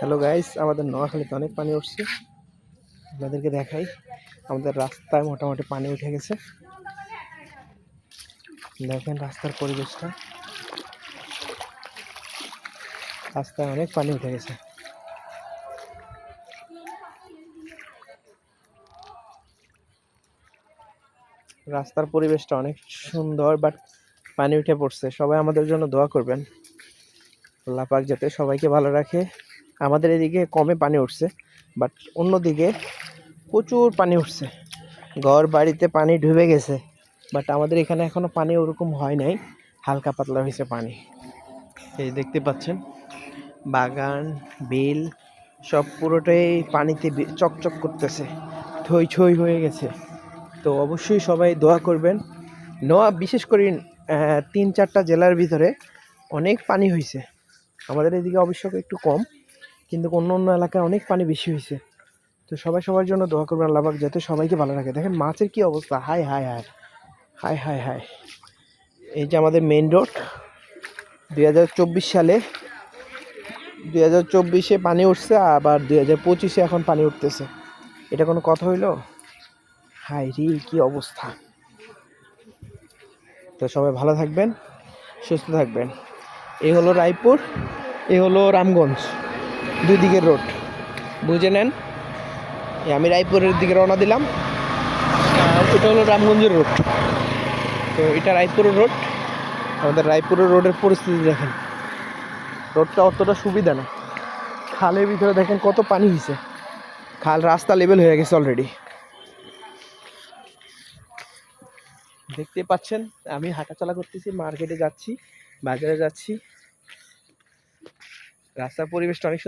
Hello guys, আমাদের নোয়াখালীতে অনেক পানি উঠছে। আপনাদেরকে দেখাই, আমাদের রাস্তায় মোটামুটি পানি উঠে গেছে। দেখেন রাস্তার পরিবেশটা, রাস্তায় অনেক পানি উঠে গেছে। রাস্তার পরিবেশটা অনেক সুন্দর, বাট পানি উঠে পড়ছে। সবাই আমাদের জন্য দোয়া করবেন, আল্লাহ পাক যাতে সবাইকে ভালো রাখে। আমাদের এদিকে কমে পানি উঠছে, বাট অন্যদিকে প্রচুর পানি উঠছে, ঘর বাড়িতে পানি ডুবে গেছে। বাট আমাদের এখানে এখনো পানি ওরকম হয় নাই, হালকা পাতলা হয়েছে পানি। এই দেখতে পাচ্ছেন বাগান, বিল সব পুরোটাই পানিতে চকচক করতেছে, থই থই হয়ে গেছে। তো অবশ্যই সবাই দোয়া করবেন। বিশেষ করে 3-4টা জেলার ভিতরে অনেক পানি হয়েছে। আমাদের এদিকে অবশ্য একটু কম, কিন্তু অন্য অন্য এলাকায় অনেক পানি বেশি হয়েছে। তো সবাই সবার জন্য দোয়া করবেন, আল্লাহ পাক যাতে সবাইকে ভালো রাখে। দেখেন মাছের কি অবস্থা, high high high high high high. এই যে আমাদের মেইন রোড, 2024 সালে 2024-এ পানি উঠছে, আবার 2025-এ এখন পানি উঠতেছে। এটা কোনো কথা হইলো? হাই রে, কি অবস্থা। তো সবাই ভালো থাকবেন, সুস্থ থাকবেন। এই হলো রায়পুর, এই হলো রামগঞ্জ, দুই দিকের রোড বুঝে নেন। আমি রায়পুরের দিকে রওনা দিলাম, আর এটা হলো রামগঞ্জের রোড। তো এটা রায়পুরের রোড। আমাদের রায়পুরের রোডের পরিস্থিতি দেখেন, রোডটা অতটা সুবিধা না। খালের ভিতরে দেখেন কত পানি হয়েছে, খাল রাস্তা লেভেল হয়ে গেছে অলরেডি। দেখতে পাচ্ছেন আমি হাঁটাচলা করতেছি, মার্কেটে যাচ্ছি, বাজারে যাচ্ছি। রাস্তার পরিবেশটা অনেক